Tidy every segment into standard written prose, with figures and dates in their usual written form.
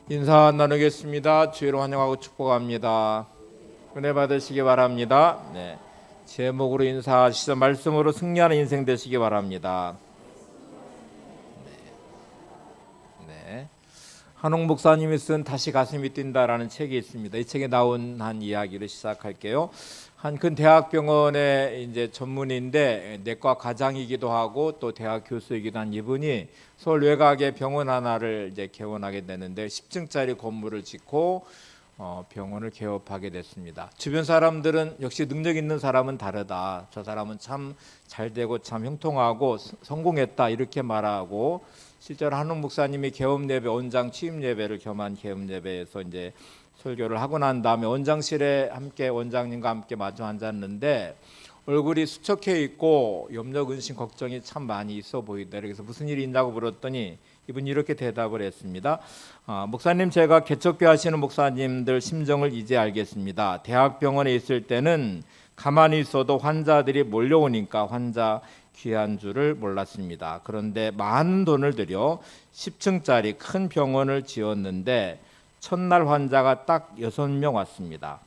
인사 나누겠습니다. 주의로 환영하고 축복합니다. 은혜 받으시기 바랍니다. 네, 제목으로 인사하시죠. 말씀으로 승리하는 인생 되시기 바랍니다. 네, 한옥 목사님이 쓴 다시 가슴이 뛴다라는 책이 있습니다. 이 책에 나온 한 이야기를 시작할게요. 한 큰 대학병원의 이제 전문의인데 내과 과장이기도 하고 또 대학 교수이기도 한 이분이 서울 외곽에 병원 하나를 이제 개원하게 되는데 10층짜리 건물을 짓고 병원을 개업하게 됐습니다. 주변 사람들은 역시 능력 있는 사람은 다르다. 저 사람은 참 잘되고 참 형통하고 성공했다 이렇게 말하고, 실제로 한옥 목사님이 개업 예배, 원장 취임 예배를 겸한 개업 예배에서 이제 설교를 하고 난 다음에 원장실에 함께 원장님과 함께 마주 앉았는데 얼굴이 수척해 있고 염려 근심 걱정이 참 많이 있어 보이다. 그래서 무슨 일이 있냐고 물었더니 이분이 이렇게 대답을 했습니다. 목사님, 제가 개척교 하시는 목사님들 심정을 이제 알겠습니다. 대학병원에 있을 때는 가만히 있어도 환자들이 몰려오니까 환자 귀한 줄을 몰랐습니다. 그런데 많은 돈을 들여 10층짜리 큰 병원을 지었는데 첫날 환자가 딱 6명 왔습니다.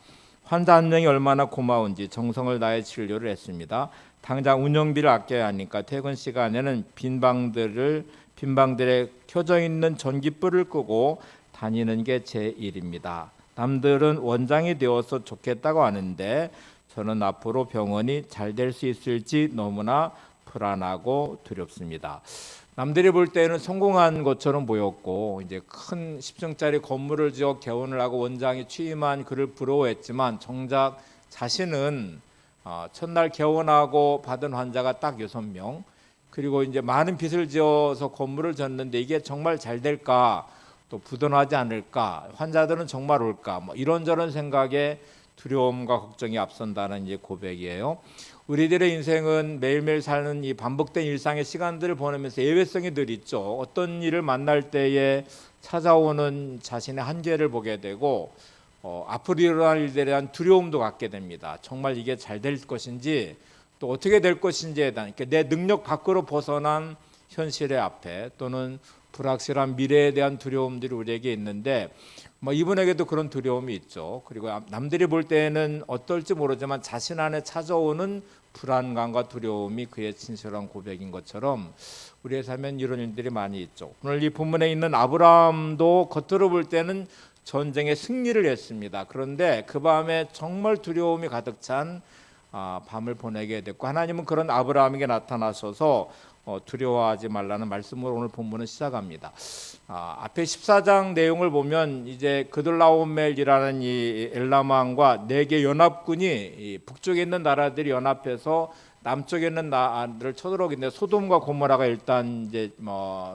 환자 한 명이 얼마나 고마운지 정성을 다해 진료를 했습니다. 당장 운영비를 아껴야 하니까 퇴근 시간에는 빈 방들에 켜져 있는 전기불을 끄고 다니는 게 제 일입니다. 남들은 원장이 되어서 좋겠다고 하는데 저는 앞으로 병원이 잘 될 수 있을지 너무나 불안하고 두렵습니다. 남들이 볼 때는 성공한 것처럼 보였고 이제 큰 10층짜리 건물을 지어 개원을 하고 원장이 취임한 그를 부러워했지만 정작 자신은 첫날 개원하고 받은 환자가 딱 6명, 그리고 이제 많은 빚을 지어서 건물을 졌는데 이게 정말 잘 될까, 또 부도나지 않을까, 환자들은 정말 올까, 뭐 이런저런 생각에 두려움과 걱정이 앞선다는 이제 고백이에요. 우리들의 인생은 매일매일 사는 이 반복된 일상의 시간들을 보내면서 예외성이 늘 있죠. 어떤 일을 만날 때에 찾아오는 자신의 한계를 보게 되고 앞으로 일어날 일들에 대한 두려움도 갖게 됩니다. 정말 이게 잘 될 것인지 또 어떻게 될 것인지에 대한, 그러니까 내 능력 밖으로 벗어난 현실의 앞에 또는 불확실한 미래에 대한 두려움들이 우리에게 있는데 이분에게도 그런 두려움이 있죠. 그리고 남들이 볼 때는 어떨지 모르지만 자신 안에 찾아오는 불안감과 두려움이 그의 진실한 고백인 것처럼 우리의 삶엔 이런 일들이 많이 있죠. 오늘 이 본문에 있는 아브라함도 겉으로 볼 때는 전쟁에 승리를 했습니다. 그런데 그 밤에 정말 두려움이 가득 찬 밤을 보내게 됐고, 하나님은 그런 아브라함에게 나타나셔서 두려워하지 말라는 말씀으로 오늘 본문은 시작합니다. 앞에 14장 내용을 보면 이제 그들라오멜이라는 이 엘람 왕과 4개 연합군이 북쪽에 있는 나라들이 연합해서 남쪽에 있는 나라들을 쳐들어오는데 소돔과 고모라가 일단 이제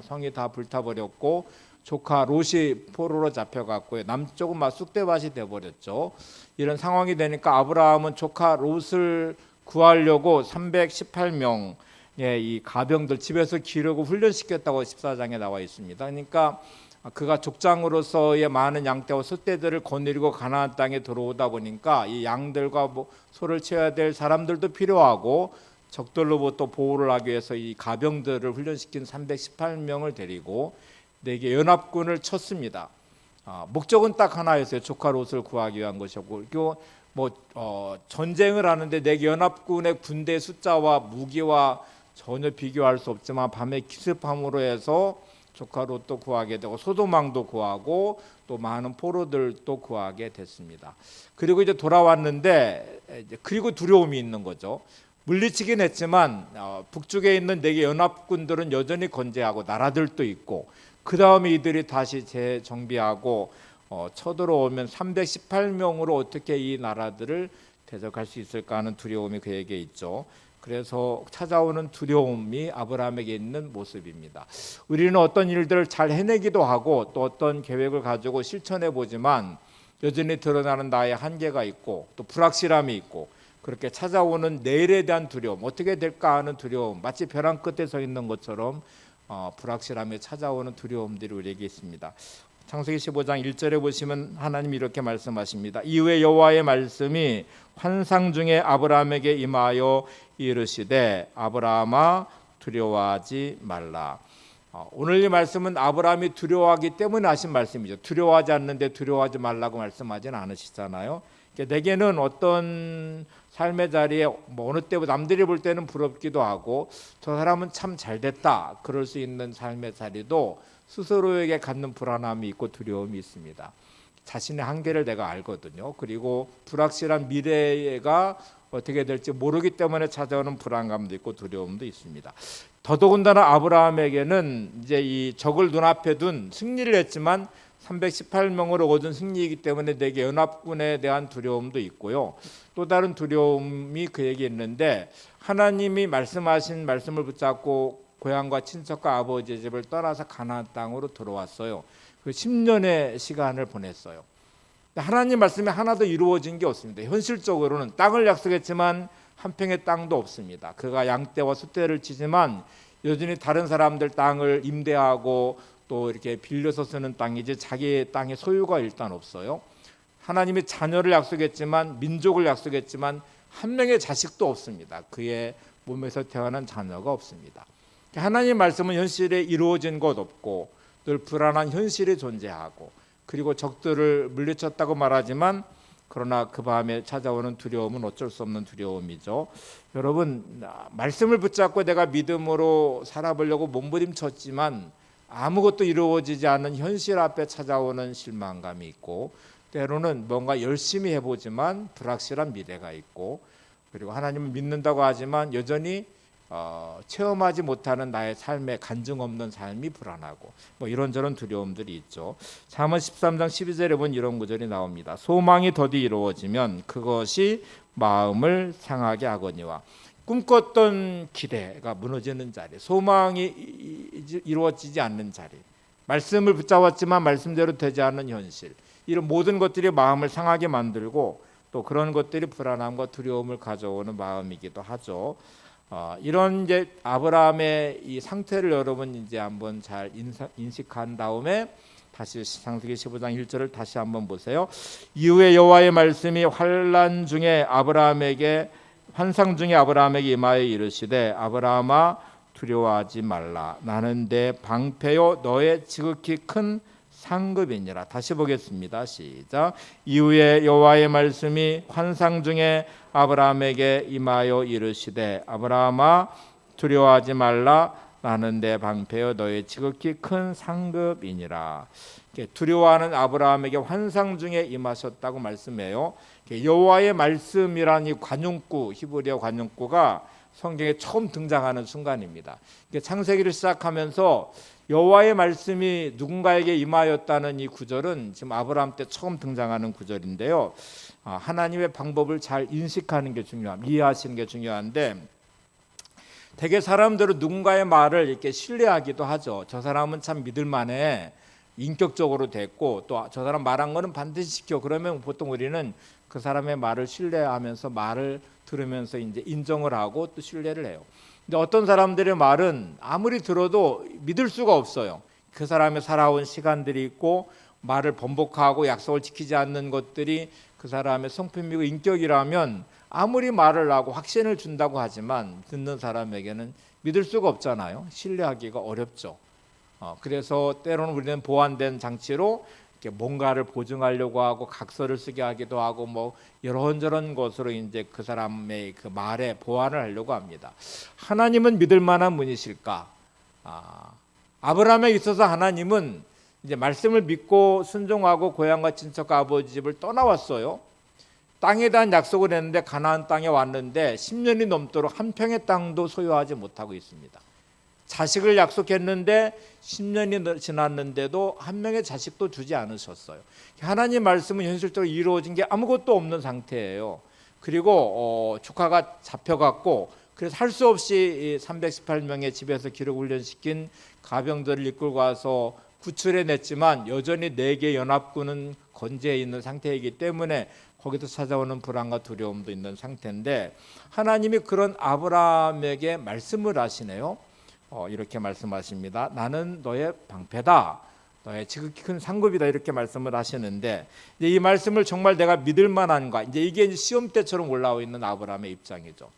성이 다 불타버렸고 조카 롯이 포로로 잡혀갔고요. 남쪽은 막 쑥대밭이 돼버렸죠. 이런 상황이 되니까 아브라함은 조카 롯을 구하려고 318명 이 가병들 집에서 기르고 훈련시켰다고 14장에 나와 있습니다. 그러니까 그가 족장으로서의 많은 양떼와 소떼들을 거느리고 가나안 땅에 들어오다 보니까 이 양들과 소를 채워야 될 사람들도 필요하고 적들로부터 보호를 하기 위해서 이 가병들을 훈련시킨 318명을 데리고 4개 연합군을 쳤습니다. 목적은 딱 하나였어요. 조카 롯을 구하기 위한 것이었고, 그리고 전쟁을 하는데 4개 연합군의 군대 숫자와 무기와 전혀 비교할 수 없지만 밤에 기습함으로 해서 조카 롯도 구하게 되고 소돔왕도 구하고 또 많은 포로들도 구하게 됐습니다. 그리고 이제 돌아왔는데 그리고 두려움이 있는 거죠. 물리치긴 했지만 북쪽에 있는 4개 연합군들은 여전히 건재하고 나라들도 있고, 그 다음에 이들이 다시 재정비하고 쳐들어오면 318명으로 어떻게 이 나라들을 대적할 수 있을까 하는 두려움이 그에게 있죠. 그래서 찾아오는 두려움이 아브라함에게 있는 모습입니다. 우리는 어떤 일들을 잘 해내기도 하고 또 어떤 계획을 가지고 실천해 보지만 여전히 드러나는 나의 한계가 있고 또 불확실함이 있고, 그렇게 찾아오는 내일에 대한 두려움, 어떻게 될까 하는 두려움, 마치 벼랑 끝에 서 있는 것처럼 불확실함에 찾아오는 두려움들이 우리에게 있습니다. 창세기 15장 1절에 보시면 하나님이 이렇게 말씀하십니다. 이후에 여호와의 말씀이 환상 중에 아브라함에게 임하여 이르시되 아브라함아 두려워하지 말라. 오늘 이 말씀은 아브라함이 두려워하기 때문에 하신 말씀이죠. 두려워하지 않는데 두려워하지 말라고 말씀하지는 않으시잖아요. 그러니까 내게는 어떤 삶의 자리에 뭐 어느 때보다 남들이 볼 때는 부럽기도 하고 저 사람은 참 잘됐다 그럴 수 있는 삶의 자리도 스스로에게 갖는 불안함이 있고 두려움이 있습니다. 자신의 한계를 내가 알거든요. 그리고 불확실한 미래가 어떻게 될지 모르기 때문에 찾아오는 불안감도 있고 두려움도 있습니다. 더더군다나 아브라함에게는 이제 이 적을 눈앞에 둔 승리를 했지만 318명으로 얻은 승리이기 때문에 내게 연합군에 대한 두려움도 있고요. 또 다른 두려움이 그에게 있는데 하나님이 말씀하신 말씀을 붙잡고 고향과 친척과 아버지의 집을 떠나서 가나안 땅으로 들어왔어요. 그 10년의 시간을 보냈어요. 하나님 말씀이 하나도 이루어진 게 없습니다. 현실적으로는 땅을 약속했지만 한 평의 땅도 없습니다. 그가 양떼와 소떼를 치지만 여전히 다른 사람들 땅을 임대하고 또 이렇게 빌려서 쓰는 땅이지 자기의 땅의 소유가 일단 없어요. 하나님이 자녀를 약속했지만 민족을 약속했지만 한 명의 자식도 없습니다. 그의 몸에서 태어난 자녀가 없습니다. 하나님 말씀은 현실에 이루어진 것 없고 늘 불안한 현실이 존재하고 그리고 적들을 물리쳤다고 말하지만 그러나 그 밤에 찾아오는 두려움은 어쩔 수 없는 두려움이죠. 여러분, 말씀을 붙잡고 내가 믿음으로 살아보려고 몸부림쳤지만 아무것도 이루어지지 않는 현실 앞에 찾아오는 실망감이 있고 때로는 뭔가 열심히 해보지만 불확실한 미래가 있고 그리고 하나님을 믿는다고 하지만 여전히 체험하지 못하는 나의 삶에 간증 없는 삶이 불안하고 뭐 이런저런 두려움들이 있죠. 잠언 13장 12절에 보면 이런 구절이 나옵니다. 소망이 더디 이루어지면 그것이 마음을 상하게 하거니와 꿈꿨던 기대가 무너지는 자리, 소망이 이루어지지 않는 자리, 말씀을 붙잡았지만 말씀대로 되지 않는 현실, 이런 모든 것들이 마음을 상하게 만들고 또 그런 것들이 불안함과 두려움을 가져오는 마음이기도 하죠. 이런 이제 아브라함의 이 상태를 여러분 이제 한번 잘 인식한 다음에 다시 창세기 15장 1절을 다시 한번 보세요. 이후에 여호와의 말씀이 환상 중에 아브라함에게 임하여 이르시되 아브라함아 두려워하지 말라. 나는 내 방패요 너의 지극히 큰 상급이니라. 다시 보겠습니다. 시작. 이후에 여호와의 말씀이 환상 중에 아브라함에게 임하여 이르시되 아브라함아 두려워하지 말라. 나는 내 방패여 너의 지극히 큰 상급이니라. 두려워하는 아브라함에게 환상 중에 임하셨다고 말씀해요. 여호와의 말씀이란 이 관용구, 히브리어 관용구가 성경에 처음 등장하는 순간입니다. 창세기를 시작하면서 여호와의 말씀이 누군가에게 임하였다는 이 구절은 지금 아브라함 때 처음 등장하는 구절인데요. 하나님의 방법을 잘 인식하는 게 중요합니다. 이해하시는 게 중요한데 대개 사람들은 누군가의 말을 이렇게 신뢰하기도 하죠. 저 사람은 참 믿을만해. 인격적으로 됐고 또 저 사람 말한 거는 반드시 지켜. 그러면 보통 우리는 그 사람의 말을 신뢰하면서 말을 들으면서 이제 인정을 하고 또 신뢰를 해요. 근데 어떤 사람들의 말은 아무리 들어도 믿을 수가 없어요. 그 사람의 살아온 시간들이 있고 말을 번복하고 약속을 지키지 않는 것들이 그 사람의 성품이고 인격이라면 아무리 말을 하고 확신을 준다고 하지만 듣는 사람에게는 믿을 수가 없잖아요. 신뢰하기가 어렵죠. 그래서 때로는 우리는 보완된 장치로 이렇게 뭔가를 보증하려고 하고 각서를 쓰게 하기도 하고 뭐 이런저런 것으로 이제 그 사람의 그 말에 보완을 하려고 합니다. 하나님은 믿을 만한 분이실까? 아브라함에 있어서 하나님은 이제 말씀을 믿고 순종하고 고향과 친척과 아버지 집을 떠나왔어요. 땅에 대한 약속을 했는데 가나안 땅에 왔는데 10년이 넘도록 한 평의 땅도 소유하지 못하고 있습니다. 자식을 약속했는데 10년이 지났는데도 한 명의 자식도 주지 않으셨어요. 하나님 말씀은 현실적으로 이루어진 게 아무것도 없는 상태예요. 그리고 조카가 잡혀갔고 그래서 할 수 없이 318명의 집에서 기록 훈련시킨 가병들을 이끌고 와서 구출해냈지만 여전히 4개 연합군은 건재해 있는 상태이기 때문에 거기서 찾아오는 불안과 두려움도 있는 상태인데 하나님이 그런 아브라함에게 말씀을 하시네요. 이렇게 말씀하십니다. 나는 너의 방패다. 너의 지극히 큰 상급이다. 이렇게 말씀을 하시는데 이제 이 말씀을 정말 내가 믿을 만한가? 이제 이게 시험 때처럼 올라와 있는 아브라함의 입장이죠.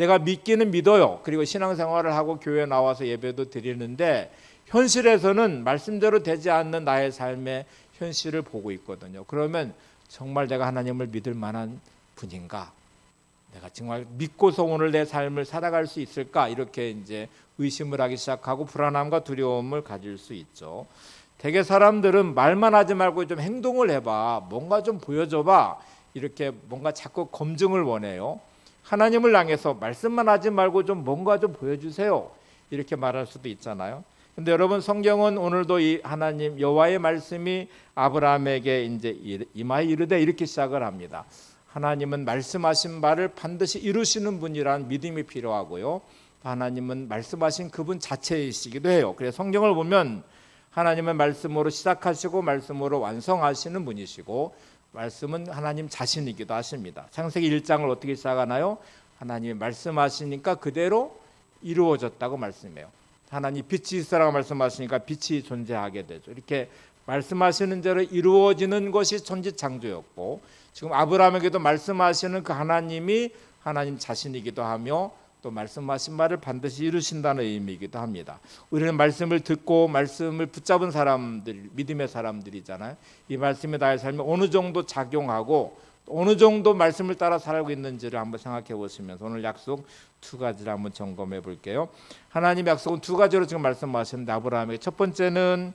내가 믿기는 믿어요. 그리고 신앙생활을 하고 교회 나와서 예배도 드리는데 현실에서는 말씀대로 되지 않는 나의 삶의 현실을 보고 있거든요. 그러면 정말 내가 하나님을 믿을 만한 분인가? 내가 정말 믿고서 오늘 내 삶을 살아갈 수 있을까? 이렇게 이제 의심을 하기 시작하고 불안함과 두려움을 가질 수 있죠. 대개 사람들은 말만 하지 말고 좀 행동을 해봐, 뭔가 좀 보여줘봐, 이렇게 뭔가 자꾸 검증을 원해요. 하나님을 향해서 말씀만 하지 말고 좀 뭔가 좀 보여주세요, 이렇게 말할 수도 있잖아요. 근데 여러분, 성경은 오늘도 이 하나님 여호와의 말씀이 아브라함에게 이제 임하여 이르되 이렇게 시작을 합니다. 하나님은 말씀하신 바를 반드시 이루시는 분이라는 믿음이 필요하고요. 하나님은 말씀하신 그분 자체이시기도 해요. 그래서 성경을 보면 하나님은 말씀으로 시작하시고 말씀으로 완성하시는 분이시고 말씀은 하나님 자신이기도 하십니다. 창세기 1장을 어떻게 시작하나요? 하나님이 말씀하시니까 그대로 이루어졌다고 말씀해요. 하나님 빛이 있으라고 말씀하시니까 빛이 존재하게 되죠. 이렇게 말씀하시는 대로 이루어지는 것이 천지창조였고, 지금 아브라함에게도 말씀하시는 그 하나님이 하나님 자신이기도 하며 또 말씀하신 말을 반드시 이루신다는 의미이기도 합니다. 우리는 말씀을 듣고 말씀을 붙잡은 사람들, 믿음의 사람들이잖아요. 이 말씀이 나의 삶에 어느 정도 작용하고 어느 정도 말씀을 따라 살고 있는지를 한번 생각해 보시면서 오늘 약속 두 가지를 한번 점검해 볼게요. 하나님 약속은 두 가지로 지금 말씀하시는데, 아브라함에게 첫 번째는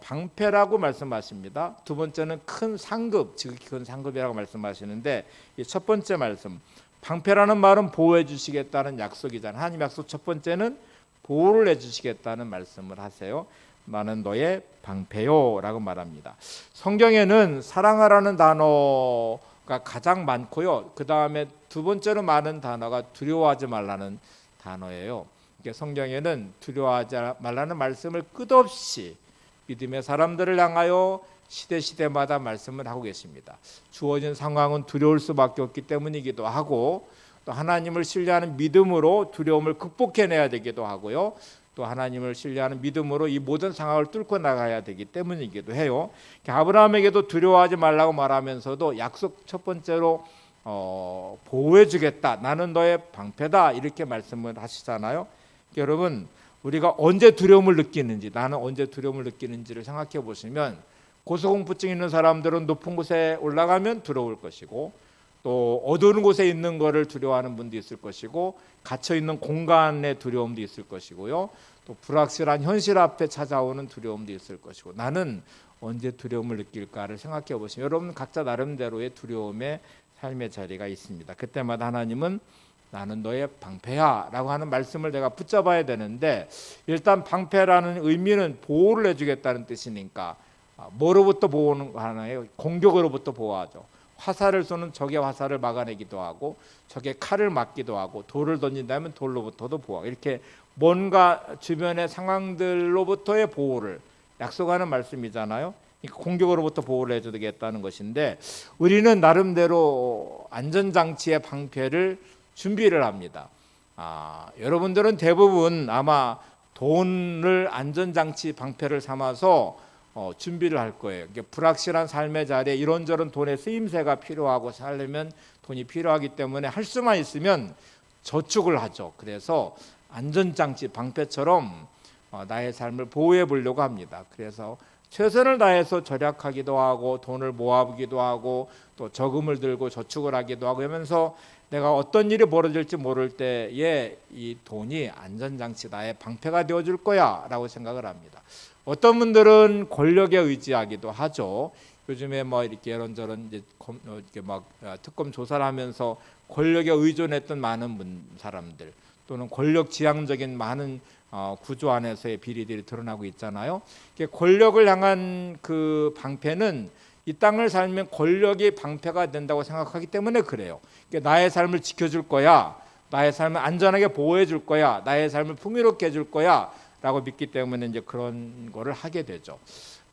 방패라고 말씀하십니다. 두 번째는 큰 상급, 지극히 큰 상급이라고 말씀하시는데, 이 첫 번째 말씀, 방패라는 말은 보호해 주시겠다는 약속이잖아요. 하나님 약속 첫 번째는 보호를 해 주시겠다는 말씀을 하세요. 나는 너의 방패요 라고 말합니다. 성경에는 사랑하라는 단어가 가장 많고요. 그 다음에 두 번째로 많은 단어가 두려워하지 말라는 단어예요. 성경에는 두려워하지 말라는 말씀을 끝없이 믿음의 사람들을 향하여 시대마다 말씀을 하고 계십니다. 주어진 상황은 두려울 수밖에 없기 때문이기도 하고, 또 하나님을 신뢰하는 믿음으로 두려움을 극복해내야 되기도 하고요. 또 하나님을 신뢰하는 믿음으로 이 모든 상황을 뚫고 나가야 되기 때문이기도 해요. 아브라함에게도 두려워하지 말라고 말하면서도 약속 첫 번째로 보호해 주겠다, 나는 너의 방패다, 이렇게 말씀을 하시잖아요. 여러분, 우리가 언제 두려움을 느끼는지, 나는 언제 두려움을 느끼는지를 생각해 보시면, 고소공포증 있는 사람들은 높은 곳에 올라가면 두려울 것이고, 또 어두운 곳에 있는 것을 두려워하는 분도 있을 것이고, 갇혀 있는 공간의 두려움도 있을 것이고요, 또 불확실한 현실 앞에 찾아오는 두려움도 있을 것이고, 나는 언제 두려움을 느낄까를 생각해 보시면 여러분 각자 나름대로의 두려움의 삶의 자리가 있습니다. 그때마다 하나님은 나는 너의 방패야 라고 하는 말씀을 내가 붙잡아야 되는데, 일단 방패라는 의미는 보호를 해주겠다는 뜻이니까 뭐로부터 보호하나요? 공격으로부터 보호하죠. 화살을 쏘는 적의 화살을 막아내기도 하고, 적의 칼을 막기도 하고, 돌을 던진다면 돌로부터도 보호하고, 이렇게 뭔가 주변의 상황들로부터의 보호를 약속하는 말씀이잖아요. 공격으로부터 보호를 해주겠다는 것인데, 우리는 나름대로 안전장치의 방패를 준비를 합니다. 여러분들은 대부분 아마 돈을 안전장치 방패를 삼아서 준비를 할 거예요. 불확실한 삶의 자리에 이런저런 돈의 쓰임새가 필요하고 살려면 돈이 필요하기 때문에 할 수만 있으면 저축을 하죠. 그래서 안전장치 방패처럼 나의 삶을 보호해 보려고 합니다. 그래서 최선을 다해서 절약하기도 하고 돈을 모아보기도 하고 또 저금을 들고 저축을 하기도 하고 하면서 내가 어떤 일이 벌어질지 모를 때에 이 돈이 안전장치, 나의 방패가 되어줄 거야 라고 생각을 합니다. 어떤 분들은 권력에 의지하기도 하죠. 요즘에 뭐 이렇게 이런저런 이렇게 막 특검 조사를 하면서 권력에 의존했던 많은 사람들, 또는 권력 지향적인 많은 구조 안에서의 비리들이 드러나고 있잖아요. 권력을 향한 그 방패는 이 땅을 살면 권력이 방패가 된다고 생각하기 때문에 그래요. 나의 삶을 지켜줄 거야, 나의 삶을 안전하게 보호해 줄 거야, 나의 삶을 풍요롭게 해줄 거야 라고 믿기 때문에 이제 그런 거를 하게 되죠.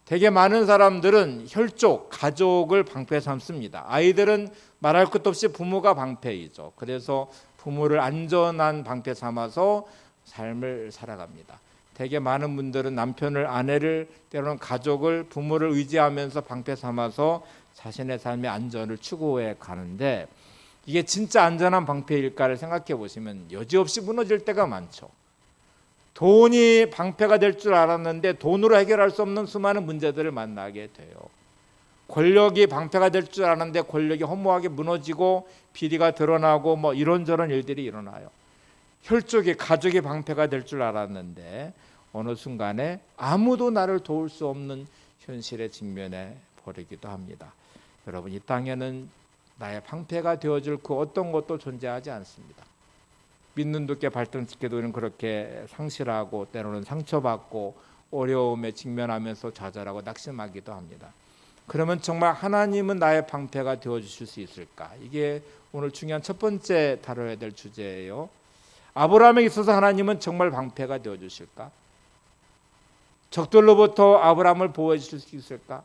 되게 많은 사람들은 혈족, 가족을 방패 삼습니다. 아이들은 말할 것도 없이 부모가 방패이죠. 그래서 부모를 안전한 방패 삼아서 삶을 살아갑니다. 되게 많은 분들은 남편을, 아내를, 때로는 가족을, 부모를 의지하면서 방패 삼아서 자신의 삶의 안전을 추구해 가는데, 이게 진짜 안전한 방패일까를 생각해 보시면 여지없이 무너질 때가 많죠. 돈이 방패가 될 줄 알았는데 돈으로 해결할 수 없는 수많은 문제들을 만나게 돼요. 권력이 방패가 될 줄 알았는데 권력이 허무하게 무너지고 비리가 드러나고 뭐 이런저런 일들이 일어나요. 혈족이 가족의 방패가 될 줄 알았는데 어느 순간에 아무도 나를 도울 수 없는 현실에 직면해 버리기도 합니다. 여러분, 이 땅에는 나의 방패가 되어줄 그 어떤 것도 존재하지 않습니다. 믿는 도께 발등짓기도는 그렇게 상실하고 때로는 상처받고 어려움에 직면하면서 좌절하고 낙심하기도 합니다. 그러면 정말 하나님은 나의 방패가 되어주실 수 있을까? 이게 오늘 중요한 첫 번째 다뤄야 될 주제예요. 아브라함에 있어서 하나님은 정말 방패가 되어주실까? 적들로부터 아브라함을 보호해 주실 수 있을까?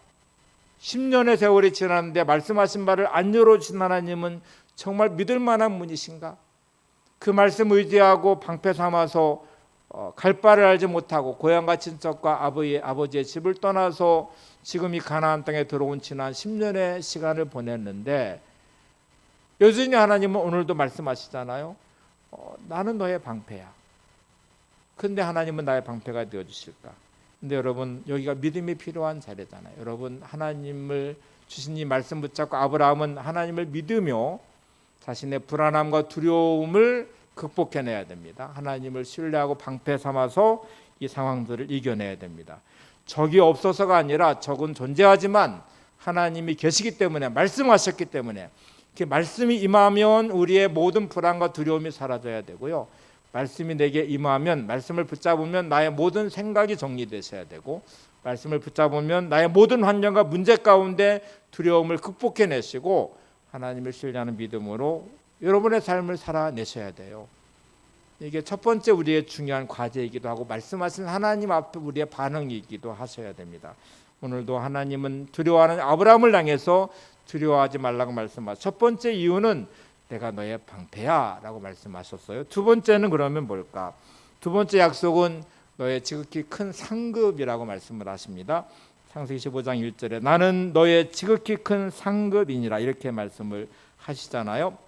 10년의 세월이 지났는데 말씀하신 바를 안 열어주신 하나님은 정말 믿을 만한 분이신가? 그 말씀 의지하고 방패 삼아서 갈 바를 알지 못하고 고향과 친척과 아버지의 집을 떠나서 지금 이 가나안 땅에 들어온 지난 10년의 시간을 보냈는데 여전히 하나님은 오늘도 말씀하시잖아요. 나는 너의 방패야. 근데 하나님은 나의 방패가 되어주실까? 근데 여러분, 여기가 믿음이 필요한 자리잖아요. 여러분, 하나님을 주신 이 말씀 붙잡고 아브라함은 하나님을 믿으며 자신의 불안함과 두려움을 극복해내야 됩니다. 하나님을 신뢰하고 방패 삼아서 이 상황들을 이겨내야 됩니다. 적이 없어서가 아니라 적은 존재하지만 하나님이 계시기 때문에, 말씀하셨기 때문에, 그 말씀이 임하면 우리의 모든 불안과 두려움이 사라져야 되고요. 말씀이 내게 임하면, 말씀을 붙잡으면 나의 모든 생각이 정리되셔야 되고, 말씀을 붙잡으면 나의 모든 환경과 문제 가운데 두려움을 극복해내시고 하나님을 신뢰하는 믿음으로 여러분의 삶을 살아내셔야 돼요. 이게 첫 번째 우리의 중요한 과제이기도 하고 말씀하신 하나님 앞에 우리의 반응이기도 하셔야 됩니다. 오늘도 하나님은 두려워하는 아브라함을 향해서 두려워하지 말라고 말씀하셨어요. 첫 번째 이유는 내가 너의 방패야 라고 말씀하셨어요. 두 번째는 그러면 뭘까? 두 번째 약속은 너의 지극히 큰 상급이라고 말씀을 하십니다. 창세기 15장 1절에 나는 너의 지극히 큰 상급이니라 이렇게 말씀을 하시잖아요.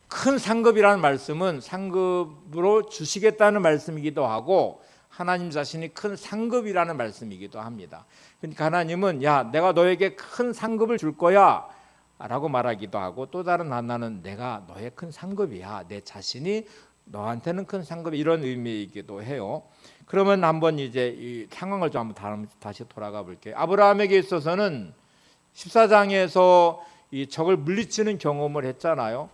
큰 상급이라는 말씀은 상급으로 주시겠다는 말씀이기도 하고 하나님 자신이 큰 상급이라는 말씀이기도 합니다. 그러니까 하나님은 야, 내가 너에게 큰 상급을 줄 거야 라고 말하기도 하고, 또 다른 하나는 내가 너의 큰 상급이야, 내 자신이 너한테는 큰 상급, 이런 의미이기도 해요. 그러면 한번 이제 이 상황을 좀 한번 다시 돌아가 볼게요. 아브라함에게 있어서는 14장에서 이 적을 물리치는 경험을 했잖아요.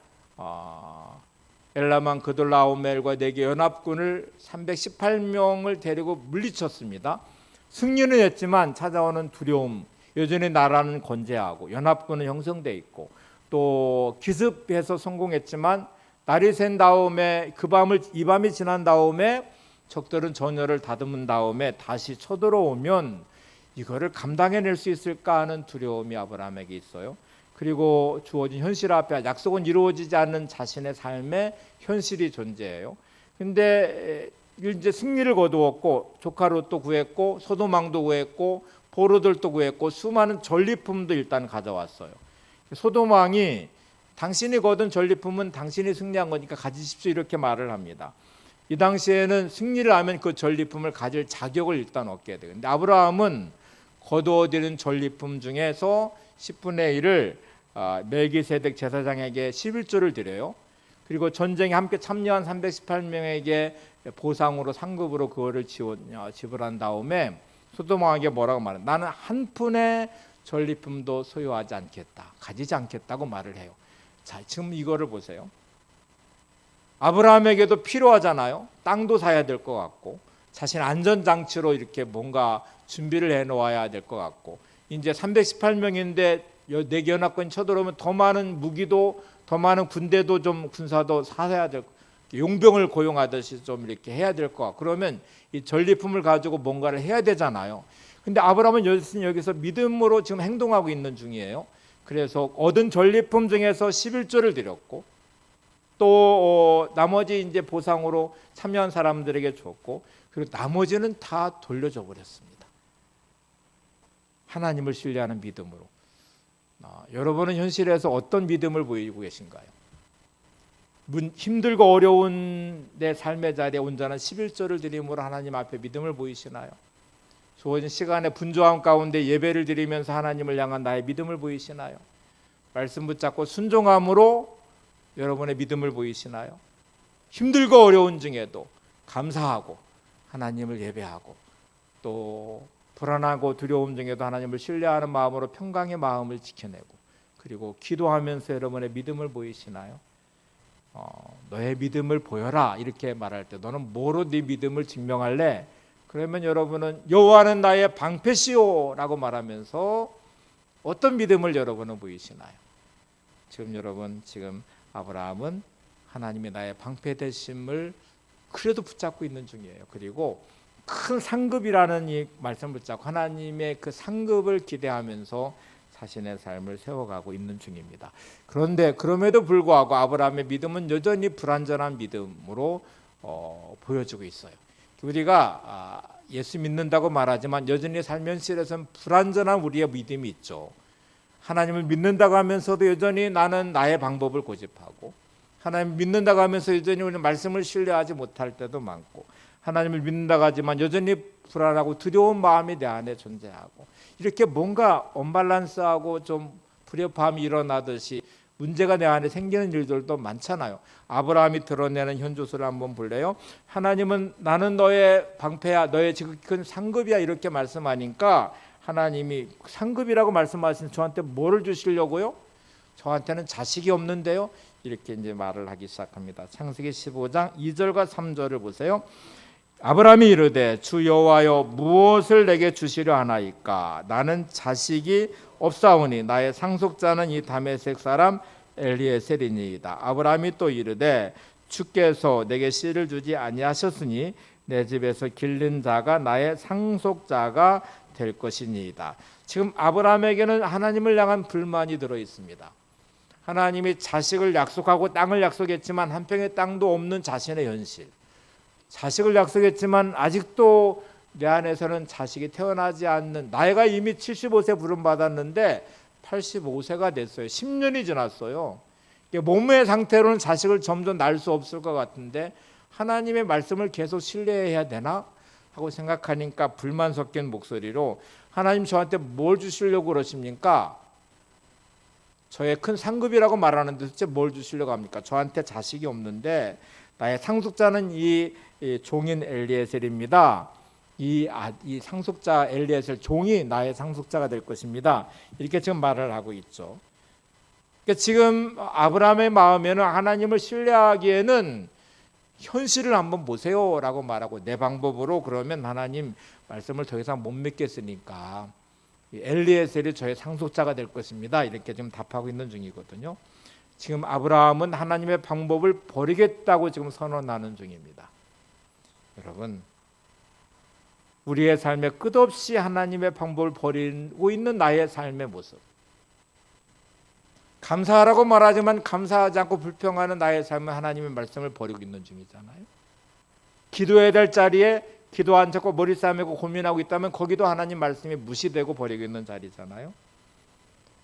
엘라만 그돌라오멜과 네개 연합군을 318명을 데리고 물리쳤습니다. 승리는 했지만 찾아오는 두려움, 여전히 나라는 건재하고 연합군은 형성돼 있고, 또 기습해서 성공했지만 날이 샌 다음에 이 밤이 지난 다음에 적들은 전열을 다듬은 다음에 다시 쳐들어오면 이거를 감당해낼 수 있을까 하는 두려움이 아브라함에게 있어요. 그리고 주어진 현실 앞에 약속은 이루어지지 않는 자신의 삶의 현실이 존재해요. 근데 이제 승리를 거두었고 조카롯도 구했고 소돔왕도 구했고 보로들도 구했고 수많은 전리품도 일단 가져왔어요. 소돔왕이 당신이 거둔 전리품은 당신이 승리한 거니까 가지십시오 이렇게 말을 합니다. 이 당시에는 승리를 하면 그 전리품을 가질 자격을 일단 얻게 돼요. 근데 아브라함은 거두어들인 전리품 중에서 10분의 1을 멜기세덱 제사장에게 11조를 드려요. 그리고 전쟁에 함께 참여한 318명에게 보상으로 상급으로 그거를 지불한 다음에 소돔왕에게 뭐라고 말해? 나는 한 푼의 전리품도 소유하지 않겠다, 가지지 않겠다고 말을 해요. 자, 지금 이거를 보세요. 아브라함에게도 필요하잖아요. 땅도 사야 될 것 같고, 자신 안전장치로 이렇게 뭔가 준비를 해놓아야 될 것 같고, 이제 318명인데 4개 연합군이 쳐들어오면 더 많은 무기도, 더 많은 군대도 좀 군사도 사야 될, 용병을 고용하듯이 좀 이렇게 해야 될 것 같고, 그러면 이 전리품을 가지고 뭔가를 해야 되잖아요. 근데 아브라함은 여기서 믿음으로 지금 행동하고 있는 중이에요. 그래서 얻은 전리품 중에서 11조를 드렸고, 또 나머지 이제 보상으로 참여한 사람들에게 줬고, 그리고 나머지는 다 돌려줘 버렸습니다. 하나님을 신뢰하는 믿음으로. 여러분은 현실에서 어떤 믿음을 보이고 계신가요? 힘들고 어려운 내 삶의 자리에 온전한 11조를 드림으로 하나님 앞에 믿음을 보이시나요? 주어진 시간에 분주함 가운데 예배를 드리면서 하나님을 향한 나의 믿음을 보이시나요? 말씀 붙잡고 순종함으로 여러분의 믿음을 보이시나요? 힘들고 어려운 중에도 감사하고 하나님을 예배하고 또 불안하고 두려움 중에도 하나님을 신뢰하는 마음으로 평강의 마음을 지켜내고 그리고 기도하면서 여러분의 믿음을 보이시나요? 너의 믿음을 보여라 이렇게 말할 때 너는 뭐로 네 믿음을 증명할래? 그러면 여러분은 여호와는 나의 방패시오라고 말하면서 어떤 믿음을 여러분은 보이시나요? 지금 아브라함은 하나님의 나의 방패 되심을 그래도 붙잡고 있는 중이에요. 그리고 큰 상급이라는 이 말씀을 붙잡고 하나님의 그 상급을 기대하면서 자신의 삶을 세워가고 있는 중입니다. 그런데 그럼에도 불구하고 아브라함의 믿음은 여전히 불완전한 믿음으로 보여지고 있어요. 우리가 예수 믿는다고 말하지만 여전히 삶 현실에서는 불완전한 우리의 믿음이 있죠. 하나님을 믿는다고 하면서도 여전히 나는 나의 방법을 고집하고 하나님을 믿는다고 하면서 여전히 우리는 말씀을 신뢰하지 못할 때도 많고 하나님을 믿는다고 하지만 여전히 불안하고 두려운 마음이 내 안에 존재하고 이렇게 뭔가 언밸런스하고 좀 불협화음이 일어나듯이 문제가 내 안에 생기는 일들도 많잖아요. 아브라함이 드러내는 현주소를 한번 볼래요? 하나님은 나는 너의 방패야, 너의 지극히 상급이야 이렇게 말씀하니까 하나님이 상급이라고 말씀하신 저한테 뭐를 주시려고요? 저한테는 자식이 없는데요. 이렇게 이제 말을 하기 시작합니다. 창세기 15장 2절과 3절을 보세요. 아브라함이 이르되 주 여호와여 무엇을 내게 주시려 하나이까? 나는 자식이 없사오니 나의 상속자는 이 다메섹 사람 엘리에셀이니이다. 아브라함이 또 이르되 주께서 내게 씨를 주지 아니하셨으니 내 집에서 길른 자가 나의 상속자가 될 것이니이다. 지금 아브라함에게는 하나님을 향한 불만이 들어 있습니다. 하나님이 자식을 약속하고 땅을 약속했지만 한 평의 땅도 없는 자신의 현실. 자식을 약속했지만 아직도 내 안에서는 자식이 태어나지 않는 나이가 이미 75세 부름받았는데 85세가 됐어요. 10년이 지났어요. 몸의 상태로는 자식을 점점 낳을 수 없을 것 같은데 하나님의 말씀을 계속 신뢰해야 되나 하고 생각하니까 불만 섞인 목소리로 하나님 저한테 뭘 주시려고 그러십니까? 저의 큰 상급이라고 말하는데 도대체 뭘 주시려고 합니까? 저한테 자식이 없는데 나의 상속자는 이 종인 엘리에셀입니다. 이 상속자 엘리에셀 종이 나의 상속자가 될 것입니다. 이렇게 지금 말을 하고 있죠. 그러니까 지금 아브라함의 마음에는 하나님을 신뢰하기에는 현실을 한번 보세요라고 말하고 내 방법으로 그러면 하나님 말씀을 더 이상 못 믿겠으니까 엘리에셀이 저의 상속자가 될 것입니다. 이렇게 지금 답하고 있는 중이거든요. 지금 아브라함은 하나님의 방법을 버리겠다고 지금 선언하는 중입니다. 여러분, 우리의 삶에 끝없이 하나님의 방법을 버리고 있는 나의 삶의 모습, 감사하라고 말하지만 감사하지 않고 불평하는 나의 삶은 하나님의 말씀을 버리고 있는 중이잖아요. 기도해야 될 자리에 기도 안 찾고 머리 싸매고 고민하고 있다면 거기도 하나님 말씀이 무시되고 버리고 있는 자리잖아요.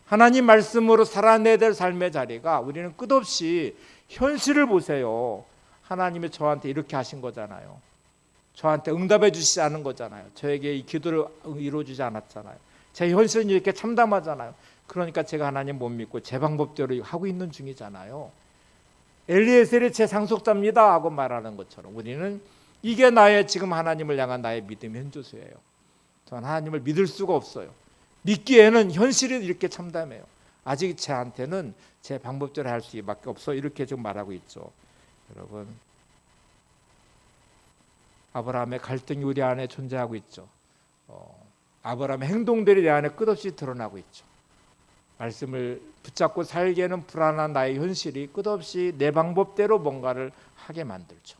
하나님 말씀으로 살아내야 될 삶의 자리가 우리는 끝없이 현실을 보세요. 하나님이 저한테 이렇게 하신 거잖아요. 저한테 응답해 주시지 않은 거잖아요. 저에게 이 기도를 이루어주지 않았잖아요. 제 현실은 이렇게 참담하잖아요. 그러니까 제가 하나님 못 믿고 제 방법대로 하고 있는 중이잖아요. 엘리에셀이 제 상속자입니다 하고 말하는 것처럼 우리는 이게 나의 지금 하나님을 향한 나의 믿음 현주소예요. 저는 하나님을 믿을 수가 없어요. 믿기에는 현실이 이렇게 참담해요. 아직 저한테는 제 방법대로 할 수밖에 없어. 이렇게 지금 말하고 있죠. 여러분, 아브라함의 갈등이 우리 안에 존재하고 있죠. 아브라함의 행동들이 내 안에 끝없이 드러나고 있죠. 말씀을 붙잡고 살기에는 불안한 나의 현실이 끝없이 내 방법대로 뭔가를 하게 만들죠.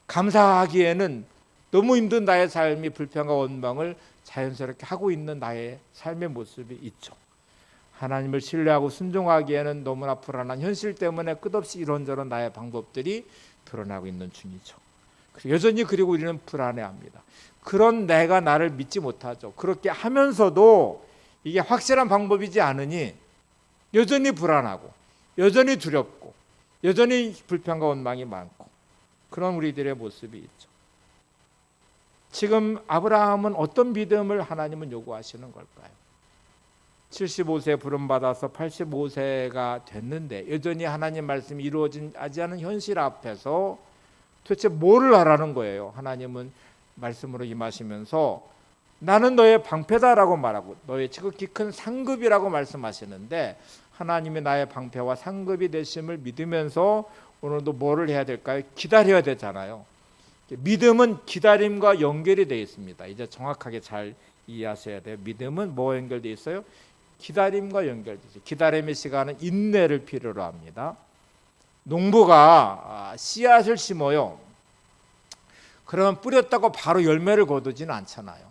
감사하기에는 너무 힘든 나의 삶이 불평과 원망을 자연스럽게 하고 있는 나의 삶의 모습이 있죠. 하나님을 신뢰하고 순종하기에는 너무나 불안한 현실 때문에 끝없이 이런저런 나의 방법들이 드러나고 있는 중이죠. 여전히 그리고 우리는 불안해합니다. 그런 내가 나를 믿지 못하죠. 그렇게 하면서도 이게 확실한 방법이지 않으니 여전히 불안하고 여전히 두렵고 여전히 불평과 원망이 많고 그런 우리들의 모습이 있죠. 지금 아브라함은 어떤 믿음을 하나님은 요구하시는 걸까요? 75세 부름받아서 85세가 됐는데 여전히 하나님 말씀이 이루어지지 않은 현실 앞에서 도대체 뭐를 하라는 거예요? 하나님은 말씀으로 임하시면서 나는 너의 방패다라고 말하고 너의 지극히 큰 상급이라고 말씀하시는데 하나님이 나의 방패와 상급이 되심을 믿으면서 오늘도 뭐를 해야 될까요? 기다려야 되잖아요. 믿음은 기다림과 연결이 되어 있습니다. 이제 정확하게 잘 이해하셔야 돼요. 믿음은 뭐와 연결되어 있어요? 기다림과 연결되어 있어요. 기다림의 시간은 인내를 필요로 합니다. 농부가 씨앗을 심어요. 그러면 뿌렸다고 바로 열매를 거두지는 않잖아요.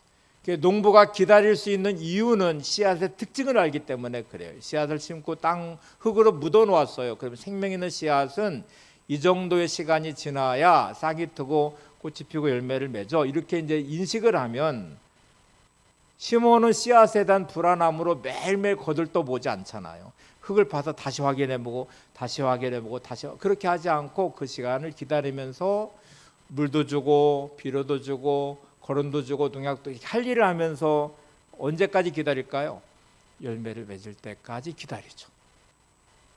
농부가 기다릴 수 있는 이유는 씨앗의 특징을 알기 때문에 그래요. 씨앗을 심고 땅 흙으로 묻어 놓았어요. 그러면 생명 있는 씨앗은 이 정도의 시간이 지나야 싹이 트고 꽃이 피고 열매를 맺어. 이렇게 이제 인식을 하면 심어놓은 씨앗에 대한 불안함으로 매일매일 거들떠보지 않잖아요. 흙을 파서 다시 확인해보고 다시 확인해보고 다시 그렇게 하지 않고 그 시간을 기다리면서 물도 주고 비료도 주고 거름도 주고 농약도 할 일을 하면서 언제까지 기다릴까요? 열매를 맺을 때까지 기다리죠.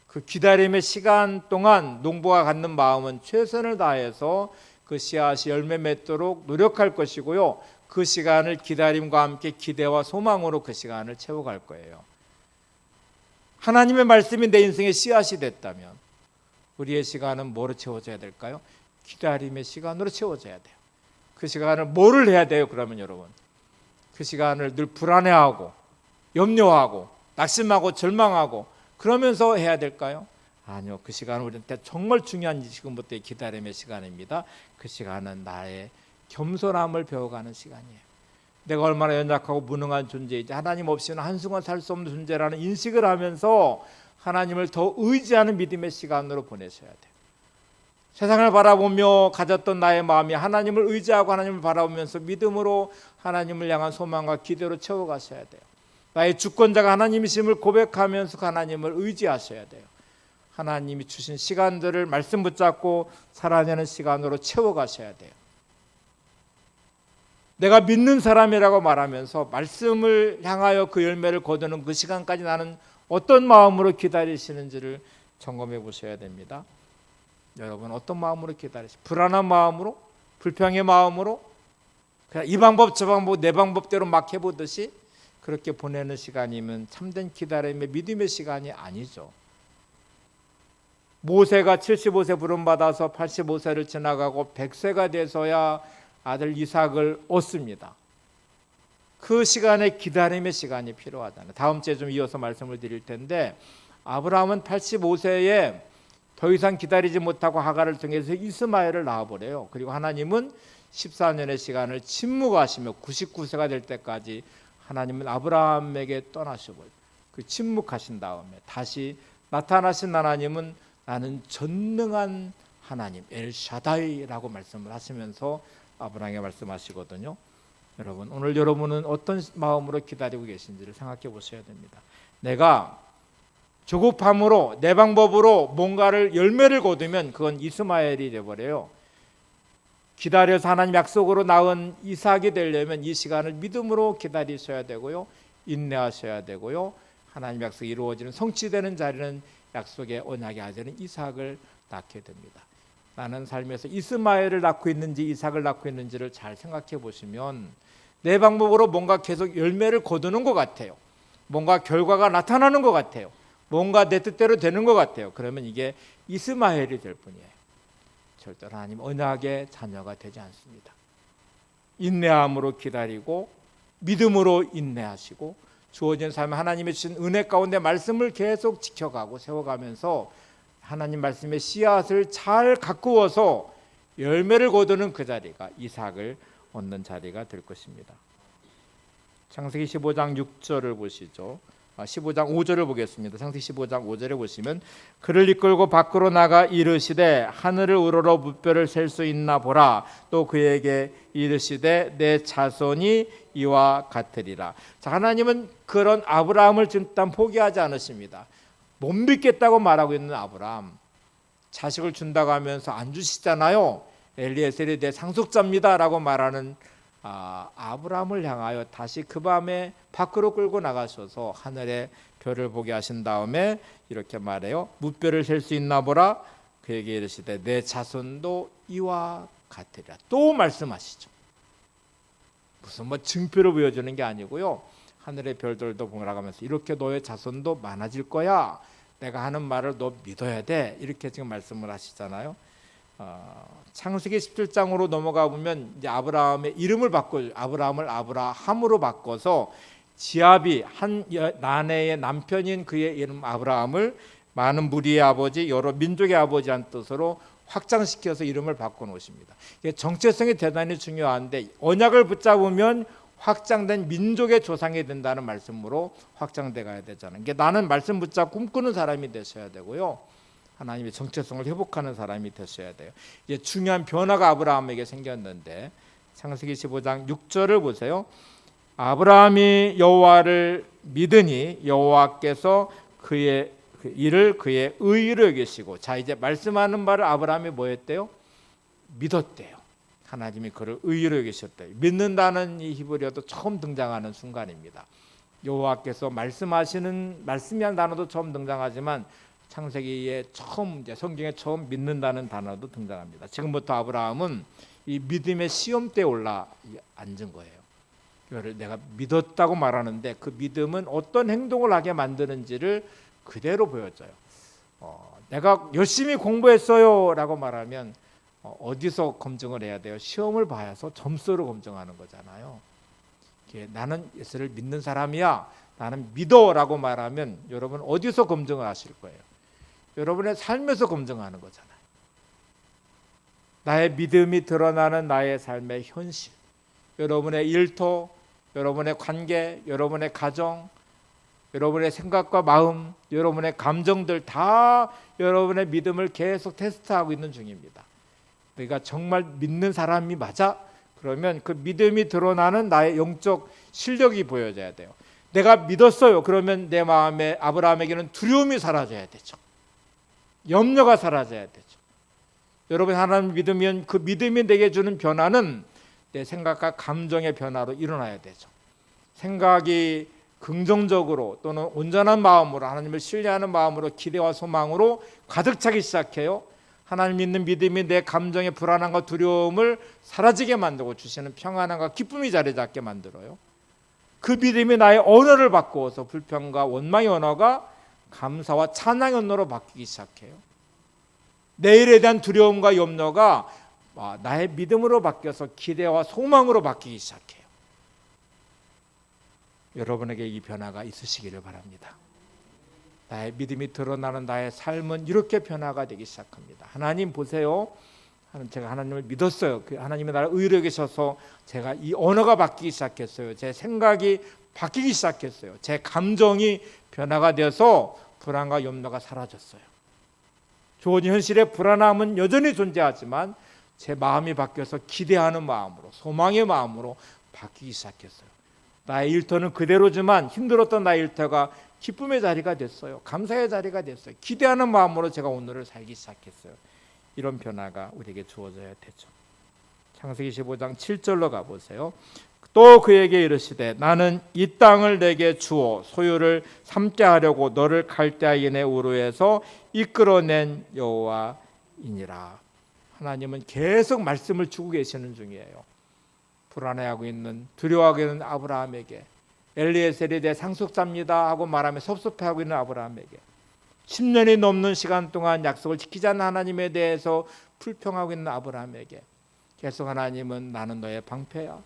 그 기다림의 시간 동안 농부가 갖는 마음은 최선을 다해서 그 씨앗이 열매 맺도록 노력할 것이고요. 그 시간을 기다림과 함께 기대와 소망으로 그 시간을 채워갈 거예요. 하나님의 말씀이 내 인생의 씨앗이 됐다면 우리의 시간은 뭐로 채워져야 될까요? 기다림의 시간으로 채워져야 돼요. 그 시간을 뭐를 해야 돼요? 그러면 여러분 그 시간을 늘 불안해하고 염려하고 낙심하고 절망하고 그러면서 해야 될까요? 아니요. 그 시간은 우리한테 정말 중요한 지금부터의 기다림의 시간입니다. 그 시간은 나의 겸손함을 배워가는 시간이에요. 내가 얼마나 연약하고 무능한 존재이지 하나님 없이는 한순간 살 수 없는 존재라는 인식을 하면서 하나님을 더 의지하는 믿음의 시간으로 보내셔야 돼요. 세상을 바라보며 가졌던 나의 마음이 하나님을 의지하고 하나님을 바라보면서 믿음으로 하나님을 향한 소망과 기대로 채워가셔야 돼요. 나의 주권자가 하나님이심을 고백하면서 하나님을 의지하셔야 돼요. 하나님이 주신 시간들을 말씀 붙잡고 살아내는 시간으로 채워가셔야 돼요. 내가 믿는 사람이라고 말하면서 말씀을 향하여 그 열매를 거두는 그 시간까지 나는 어떤 마음으로 기다리시는지를 점검해 보셔야 됩니다. 여러분 어떤 마음으로 기다리시죠? 불안한 마음으로? 불평의 마음으로? 그냥 이 방법 저 방법 내 방법대로 막 해보듯이 그렇게 보내는 시간이면 참된 기다림의 믿음의 시간이 아니죠. 모세가 75세 부름받아서 85세를 지나가고 100세가 돼서야 아들 이삭을 얻습니다. 그 시간에 기다림의 시간이 필요하잖아요. 다음 주에 좀 이어서 말씀을 드릴 텐데 아브라함은 85세에 더 이상 기다리지 못하고 하갈을 통해서 이스마엘을 낳아버려요. 그리고 하나님은 14년의 시간을 침묵하시며 99세가 될 때까지 하나님은 아브라함에게 떠나셔버려요. 그 침묵하신 다음에 다시 나타나신 하나님은 나는 전능한 하나님 엘샤다이라고 말씀을 하시면서 아브라함에게 말씀하시거든요. 여러분 오늘 여러분은 어떤 마음으로 기다리고 계신지를 생각해 보셔야 됩니다. 내가 조급함으로 내 방법으로 뭔가를 열매를 거두면 그건 이스마엘이 되어버려요. 기다려서 하나님 약속으로 낳은 이삭이 되려면 이 시간을 믿음으로 기다리셔야 되고요. 인내하셔야 되고요. 하나님 약속이 이루어지는 성취되는 자리는 약속의 언약의 아들은 이삭을 낳게 됩니다. 나는 삶에서 이스마엘을 낳고 있는지 이삭을 낳고 있는지를 잘 생각해 보시면 내 방법으로 뭔가 계속 열매를 거두는 것 같아요. 뭔가 결과가 나타나는 것 같아요. 뭔가 내 뜻대로 되는 것 같아요. 그러면 이게 이스마엘이 될 뿐이에요. 절대로 하나님 언약의 자녀가 되지 않습니다. 인내함으로 기다리고 믿음으로 인내하시고 주어진 삶에 하나님의 주신 은혜 가운데 말씀을 계속 지켜가고 세워가면서 하나님 말씀의 씨앗을 잘 가꾸어서 열매를 거두는 그 자리가 이삭을 얻는 자리가 될 것입니다. 창세기 15장 6절을 보시죠. 15장 5절을 보겠습니다. 창세기 15장 5절에 보시면 그를 이끌고 밖으로 나가 이르시되 하늘을 우러러 무뼈를 셀 수 있나 보라. 또 그에게 이르시되 내 자손이 이와 같으리라. 자, 하나님은 그런 아브라함을 일단 포기하지 않으십니다. 못 믿겠다고 말하고 있는 아브라함, 자식을 준다고 하면서 안 주시잖아요. 엘리에셀이 내 상속자입니다 라고 말하는 아브라함을 향하여 다시 그 밤에 밖으로 끌고 나가셔서 하늘의 별을 보게 하신 다음에 이렇게 말해요. 무뼈를 셀 수 있나 보라. 그에게 이르시되 내 자손도 이와 같으리라. 또 말씀하시죠. 무슨 증표를 보여주는 게 아니고요. 하늘의 별들도 보라가면서 이렇게 너의 자손도 많아질 거야. 내가 하는 말을 너 믿어야 돼. 이렇게 지금 말씀을 하시잖아요. 창세기 17장으로 넘어가 보면 이제 아브라함의 이름을 바꿔 아브라함을 아브라함으로 바꿔서 지압이 한 아내의 남편인 그의 이름 아브라함을 많은 무리의 아버지, 여러 민족의 아버지란 뜻으로 확장시켜서 이름을 바꿔 놓으십니다. 정체성이 대단히 중요한데 언약을 붙잡으면 확장된 민족의 조상이 된다는 말씀으로 확장돼 가야 되잖아요. 나는 말씀 붙잡고 꿈꾸는 사람이 되셔야 되고요. 하나님의 정체성을 회복하는 사람이 되셔야 돼요. 이제 중요한 변화가 아브라함에게 생겼는데 창세기 15장 6절을 보세요. 아브라함이 여호와를 믿으니 여호와께서 그의 일을 그의 의로 여기시고, 자 이제 말씀하는 바를 아브라함이 뭐 했대요? 믿었대요. 하나님이 그를 의로 여기셨대요. 믿는다는 이 히브리어도 처음 등장하는 순간입니다. 여호와께서 말씀하시는 말씀이라는 단어도 처음 등장하지만 창세기에 처음 이제 성경에 처음 믿는다는 단어도 등장합니다. 지금부터 아브라함은 이 믿음의 시험대에 올라 앉은 거예요. 이거를 내가 믿었다고 말하는데 그 믿음은 어떤 행동을 하게 만드는지를 그대로 보여줘요. 내가 열심히 공부했어요라고 말하면 어디서 검증을 해야 돼요? 시험을 봐서 점수로 검증하는 거잖아요. 나는 예수를 믿는 사람이야, 나는 믿어라고 말하면 여러분 어디서 검증을 하실 거예요? 여러분의 삶에서 검증하는 거잖아요. 나의 믿음이 드러나는 나의 삶의 현실, 여러분의 일터, 여러분의 관계, 여러분의 가정, 여러분의 생각과 마음, 여러분의 감정들 다 여러분의 믿음을 계속 테스트하고 있는 중입니다. 내가 정말 믿는 사람이 맞아? 그러면 그 믿음이 드러나는 나의 영적 실력이 보여져야 돼요. 내가 믿었어요. 그러면 내 마음에 아브라함에게는 두려움이 사라져야 되죠. 염려가 사라져야 되죠. 여러분 하나님 믿으면 그 믿음이 내게 주는 변화는 내 생각과 감정의 변화로 일어나야 되죠. 생각이 긍정적으로 또는 온전한 마음으로 하나님을 신뢰하는 마음으로 기대와 소망으로 가득 차기 시작해요. 하나님 믿는 믿음이 내 감정의 불안함과 두려움을 사라지게 만들고 주시는 평안함과 기쁨이 자리 잡게 만들어요. 그 믿음이 나의 언어를 바꾸어서 불평과 원망의 언어가 감사와 찬양의 언어로 바뀌기 시작해요. 내일에 대한 두려움과 염려가 나의 믿음으로 바뀌어서 기대와 소망으로 바뀌기 시작해요. 여러분에게 이 변화가 있으시기를 바랍니다. 나의 믿음이 드러나는 나의 삶은 이렇게 변화가 되기 시작합니다. 하나님 보세요. 제가 하나님을 믿었어요. 하나님이 나를 의로 여기셔서 제가 이 언어가 바뀌기 시작했어요. 제 생각이 바뀌기 시작했어요. 제 감정이 변화가 되어서 불안과 염려가 사라졌어요. 주어진 현실의 불안함은 여전히 존재하지만 제 마음이 바뀌어서 기대하는 마음으로, 소망의 마음으로 바뀌기 시작했어요. 나의 일터는 그대로지만 힘들었던 나의 일터가 기쁨의 자리가 됐어요. 감사의 자리가 됐어요. 기대하는 마음으로 제가 오늘을 살기 시작했어요. 이런 변화가 우리에게 주어져야 되죠. 창세기 15장 7절로 가보세요. 또 그에게 이르시되 나는 이 땅을 내게 주어 소유를 삼게 하려고 너를 갈대아인의 우르에서 이끌어낸 여호와이니라. 하나님은 계속 말씀을 주고 계시는 중이에요. 불안해하고 있는, 두려워하고 있는 아브라함에게 엘리에셀이 내 상속자입니다 하고 말하며 섭섭해하고 있는 아브라함에게 10년이 넘는 시간 동안 약속을 지키지 않는 하나님에 대해서 불평하고 있는 아브라함에게 계속 하나님은 나는 너의 방패야,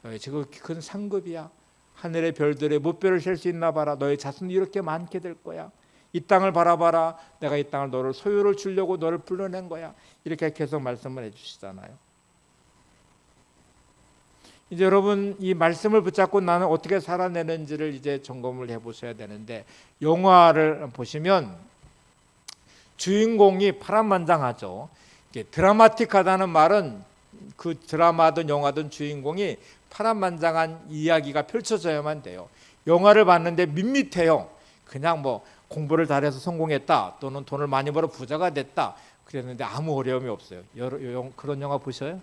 너의 지극히 큰 상급이야, 하늘의 별들의 무뼈를 셀 수 있나 봐라, 너의 자손이 이렇게 많게 될 거야, 이 땅을 바라봐라, 내가 이 땅을 너를 소유를 주려고 너를 불러낸 거야, 이렇게 계속 말씀을 해주시잖아요. 이제 여러분 이 말씀을 붙잡고 나는 어떻게 살아내는지를 이제 점검을 해보셔야 되는데, 영화를 보시면 주인공이 파란만장하죠. 드라마틱하다는 말은 그 드라마든 영화든 주인공이 파란만장한 이야기가 펼쳐져야만 돼요. 영화를 봤는데 밋밋해요. 그냥 뭐 공부를 잘해서 성공했다, 또는 돈을 많이 벌어 부자가 됐다 그랬는데 아무 어려움이 없어요. 그런 영화 보셔요?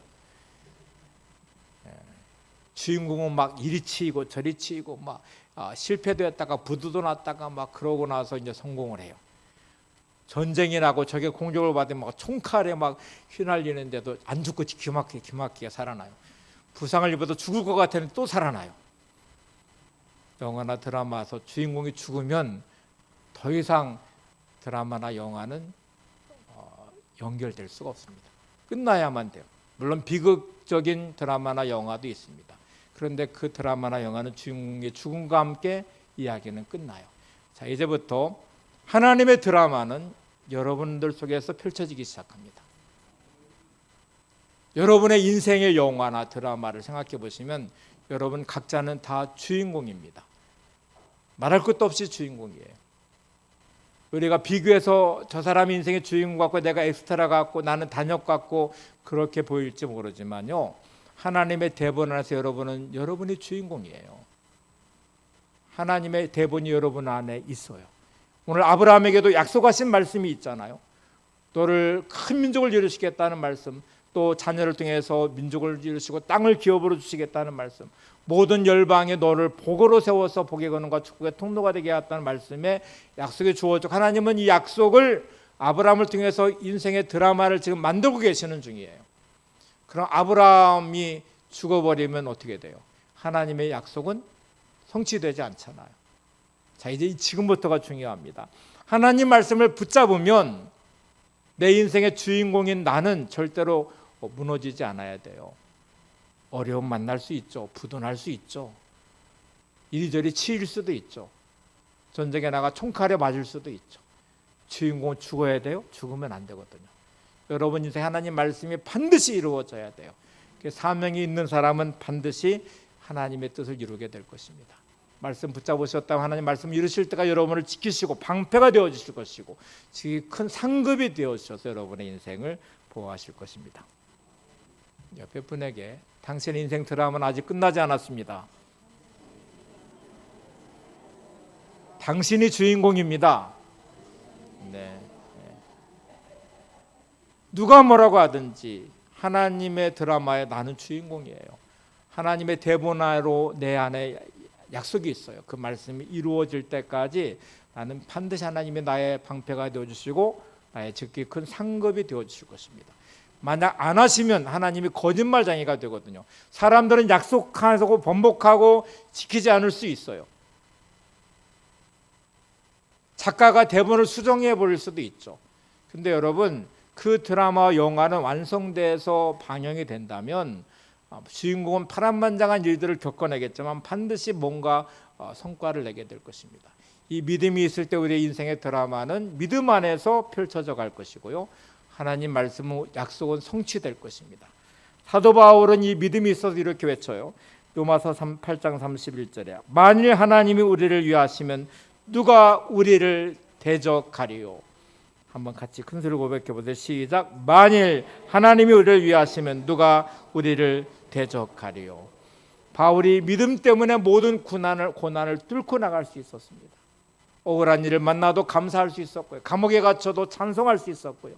주인공은 막 이리 치이고 저리 치이고 막 실패도 했다가 부도도 났다가 막 그러고 나서 이제 성공을 해요. 전쟁이 나고 적의 공격을 받으면 막 총칼에 막 휘날리는데도 안 죽고 기막히게 살아나요. 부상을 입어도 죽을 것 같으면 또 살아나요. 영화나 드라마에서 주인공이 죽으면 더 이상 드라마나 영화는 연결될 수가 없습니다. 끝나야만 돼요. 물론 비극적인 드라마나 영화도 있습니다. 그런데 그 드라마나 영화는 주인공의 죽음과 함께 이야기는 끝나요. 자, 이제부터 하나님의 드라마는 여러분들 속에서 펼쳐지기 시작합니다. 여러분의 인생의 영화나 드라마를 생각해 보시면 여러분 각자는 다 주인공입니다. 말할 것도 없이 주인공이에요. 우리가 비교해서 저 사람 인생의 주인공 같고 내가 엑스트라 같고 나는 단역 같고 그렇게 보일지 모르지만요, 하나님의 대본 안에서 여러분은 여러분이 주인공이에요. 하나님의 대본이 여러분 안에 있어요. 오늘 아브라함에게도 약속하신 말씀이 있잖아요. 너를 큰 민족을 이루시겠다는 말씀, 또 자녀를 통해서 민족을 이루시고 땅을 기업으로 주시겠다는 말씀, 모든 열방에 너를 복으로 세워서 복의 근원과 축복의 통로가 되게 하겠다는 말씀에 약속이 주어졌고, 하나님은 이 약속을 아브라함을 통해서 인생의 드라마를 지금 만들고 계시는 중이에요. 그럼 아브라함이 죽어버리면 어떻게 돼요? 하나님의 약속은 성취되지 않잖아요. 자, 이제 지금부터가 중요합니다. 하나님 말씀을 붙잡으면 내 인생의 주인공인 나는 절대로 무너지지 않아야 돼요. 어려움 만날 수 있죠. 부도날 수 있죠. 이리저리 치일 수도 있죠. 전쟁에 나가 총칼에 맞을 수도 있죠. 주인공은 죽어야 돼요? 죽으면 안 되거든요. 여러분 인생 하나님 말씀이 반드시 이루어져야 돼요. 사명이 있는 사람은 반드시 하나님의 뜻을 이루게 될 것입니다. 말씀 붙잡으셨다고 하나님 말씀 이루실 때가 여러분을 지키시고 방패가 되어주실 것이고 큰 상급이 되어주셔서 여러분의 인생을 보호하실 것입니다. 옆에 분에게 당신의 인생 드라마는 아직 끝나지 않았습니다. 당신이 주인공입니다. 네. 누가 뭐라고 하든지 하나님의 드라마에 나는 주인공이에요. 하나님의 대본화로 내 안에 약속이 있어요. 그 말씀이 이루어질 때까지 나는 반드시 하나님이 나의 방패가 되어주시고 나의 지극히 큰 상급이 되어주실 것입니다. 만약 안 하시면 하나님이 거짓말쟁이가 되거든요. 사람들은 약속하고 번복하고 지키지 않을 수 있어요. 작가가 대본을 수정해 버릴 수도 있죠. 근데 여러분 그 드라마와 영화는 완성돼서 방영이 된다면 주인공은 파란만장한 일들을 겪어내겠지만 반드시 뭔가 성과를 내게 될 것입니다. 이 믿음이 있을 때 우리의 인생의 드라마는 믿음 안에서 펼쳐져 갈 것이고요, 하나님 말씀은 약속은 성취될 것입니다. 사도 바울은 이 믿음이 있어서 이렇게 외쳐요. 로마서 8장 31절에 만일 하나님이 우리를 위하시면 누가 우리를 대적하리요. 한번 같이 큰 소리로 고백해 보세요. 시작. 만일 하나님이 우리를 위하시면 누가 우리를 대적하리요. 바울이 믿음 때문에 모든 고난을 뚫고 나갈 수 있었습니다. 억울한 일을 만나도 감사할 수 있었고요, 감옥에 갇혀도 찬송할 수 있었고요,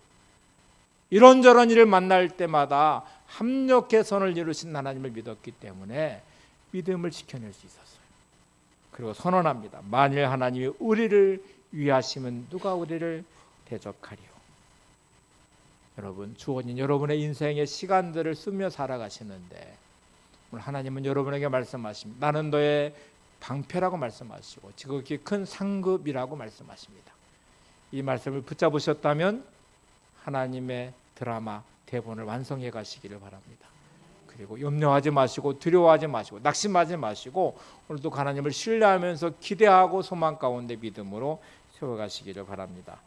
이런저런 일을 만날 때마다 합력의 선을 이루신 하나님을 믿었기 때문에 믿음을 지켜낼 수 있었어요. 그리고 선언합니다. 만일 하나님이 우리를 위하시면 누가 우리를 대적하리요. 여러분 주어진 여러분의 인생의 시간들을 쓰며 살아가시는데 오늘 하나님은 여러분에게 말씀하십니다. 나는 너의 방패라고 말씀하시고 지극히 큰 상급이라고 말씀하십니다. 이 말씀을 붙잡으셨다면 하나님의 드라마 대본을 완성해 가시기를 바랍니다. 그리고 염려하지 마시고 두려워하지 마시고 낙심하지 마시고 오늘도 하나님을 신뢰하면서 기대하고 소망 가운데 믿음으로 세워가시기를 바랍니다.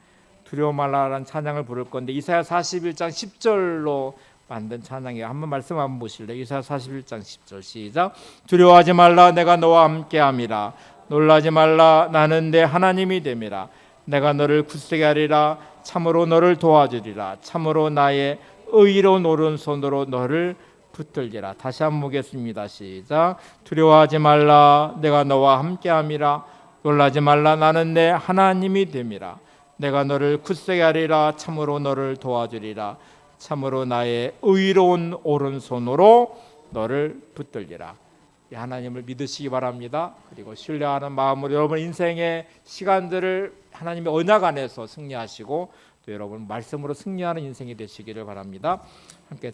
두려워 말라라는 찬양을 부를 건데 이사야 41장 10절로 만든 찬양이에요. 한번 말씀 한번 보실래요? 이사야 41장 10절 시작. 두려워하지 말라 내가 너와 함께함이라. 놀라지 말라 나는 내 하나님이 됨이라. 내가 너를 굳세게 하리라. 참으로 너를 도와주리라. 참으로 나의 의로운 오른손으로 너를 붙들리라. 다시 한번 보겠습니다. 시작. 두려워하지 말라 내가 너와 함께함이라. 놀라지 말라 나는 내 하나님이 됨이라. 내가 너를 굳세게 하리라. 참으로 너를 도와주리라. 참으로 나의 의로운 오른손으로 너를 붙들리라. 이 하나님을 믿으시기 바랍니다. 그리고 신뢰하는 마음으로 여러분 인생의 시간들을 하나님의 언약 안에서 승리하시고 또 여러분 말씀으로 승리하는 인생이 되시기를 바랍니다. 함께